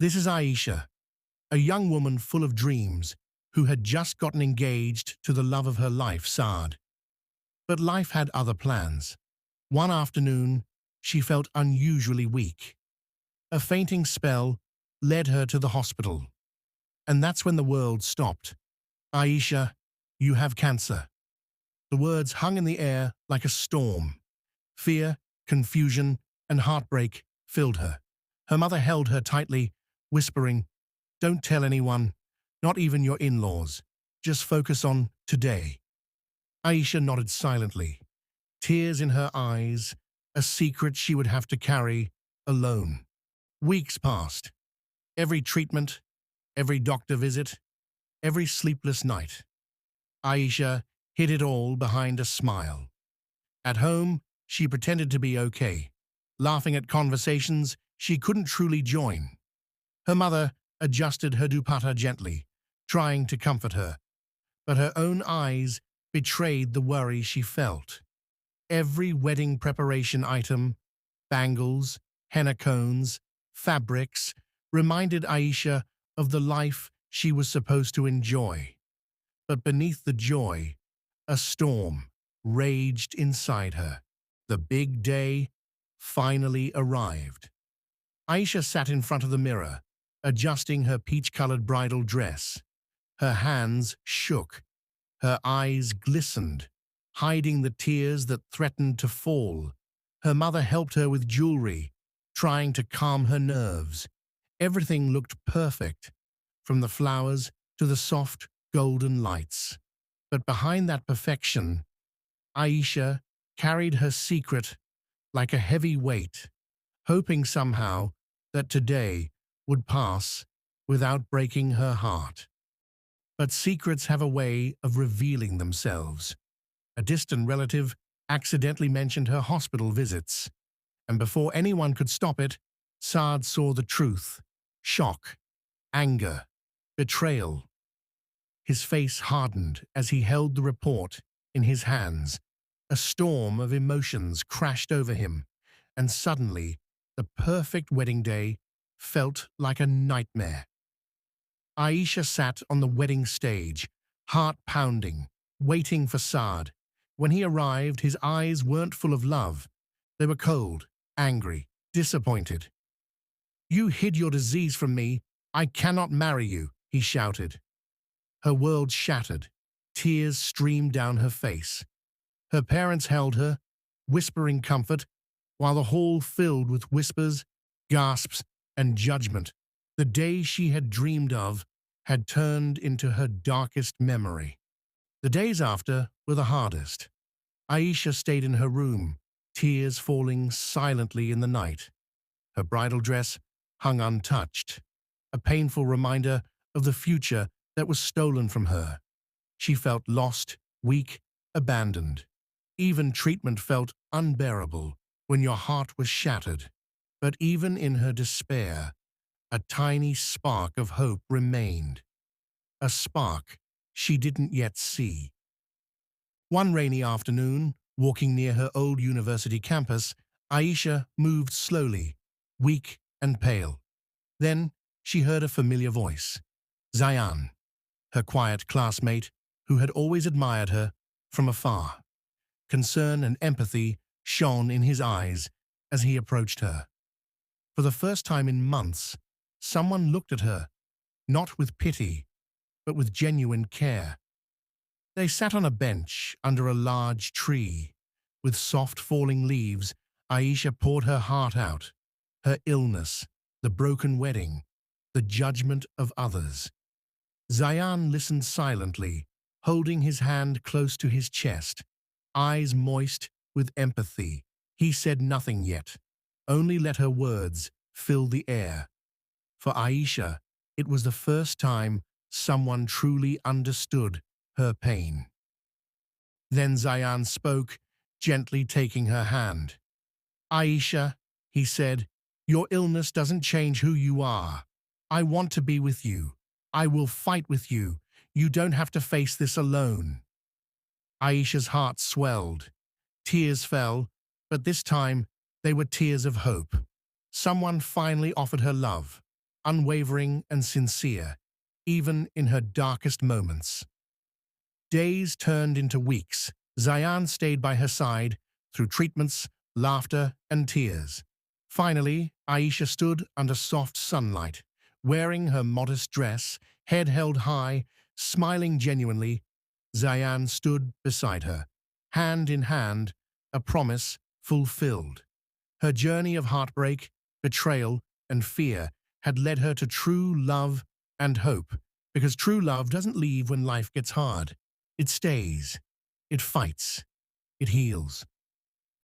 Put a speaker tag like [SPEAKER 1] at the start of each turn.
[SPEAKER 1] This is Aisha, a young woman full of dreams who had just gotten engaged to the love of her life, Saad. But life had other plans. One afternoon, she felt unusually weak. A fainting spell led her to the hospital. And that's when the world stopped. Aisha, you have cancer. The words hung in the air like a storm. Fear, confusion, and heartbreak filled her. Her mother held her tightly, whispering, "Don't tell anyone, not even your in-laws. Just focus on today." Aisha nodded silently, tears in her eyes, a secret she would have to carry alone. Weeks passed. Every treatment, every doctor visit, every sleepless night. Aisha hid it all behind a smile. At home, she pretended to be okay, laughing at conversations she couldn't truly join. Her mother adjusted her dupatta gently, trying to comfort her, but her own eyes betrayed the worry she felt. Every wedding preparation item, bangles, henna cones, fabrics, reminded Aisha of the life she was supposed to enjoy. But beneath the joy, a storm raged inside her. The big day finally arrived. Aisha sat in front of the mirror, adjusting her peach-colored bridal dress. Her hands shook, her eyes glistened, hiding the tears that threatened to fall. Her mother helped her with jewelry, trying to calm her nerves. Everything looked perfect, from the flowers to the soft golden lights. But behind that perfection, Aisha carried her secret like a heavy weight, hoping somehow that today would pass without breaking her heart. But secrets have a way of revealing themselves. A distant relative accidentally mentioned her hospital visits, and before anyone could stop it, Saad saw the truth. Shock, anger, betrayal. His face hardened as he held the report in his hands. A storm of emotions crashed over him, and suddenly, the perfect wedding day felt like a nightmare. Aisha sat on the wedding stage, heart pounding, waiting for Saad. When he arrived, his eyes weren't full of love. They were cold, angry, disappointed. "You hid your disease from me. I cannot marry you," he shouted. Her world shattered. Tears streamed down her face. Her parents held her, whispering comfort, while the hall filled with whispers, gasps, and judgment. The day she had dreamed of had turned into her darkest memory. The days after were the hardest. Aisha stayed in her room, tears falling silently in the night. Her bridal dress hung untouched, a painful reminder of the future that was stolen from her. She felt lost, weak, abandoned. Even treatment felt unbearable when your heart was shattered. But even in her despair, a tiny spark of hope remained. A spark she didn't yet see. One rainy afternoon, walking near her old university campus, Aisha moved slowly, weak and pale. Then she heard a familiar voice. Zayan, her quiet classmate, who had always admired her from afar. Concern and empathy shone in his eyes as he approached her. For the first time in months, someone looked at her, not with pity, but with genuine care. They sat on a bench under a large tree. With soft falling leaves, Aisha poured her heart out, her illness, the broken wedding, the judgment of others. Zayan listened silently, holding his hand close to his chest, eyes moist with empathy. He said nothing yet, only let her words fill the air. For Aisha, it was the first time someone truly understood her pain. Then Zayan spoke, gently taking her hand. "Aisha," he said, "your illness doesn't change who you are. I want to be with you. I will fight with you. You don't have to face this alone." Aisha's heart swelled. Tears fell, but this time they were tears of hope. Someone finally offered her love, unwavering and sincere, even in her darkest moments. Days turned into weeks. Zayan stayed by her side through treatments, laughter, and tears. Finally, Aisha stood under soft sunlight, wearing her modest dress, head held high, smiling genuinely. Zayan stood beside her, hand in hand, a promise fulfilled. Her journey of heartbreak, betrayal, and fear had led her to true love and hope, because true love doesn't leave when life gets hard. It stays, it fights, it heals.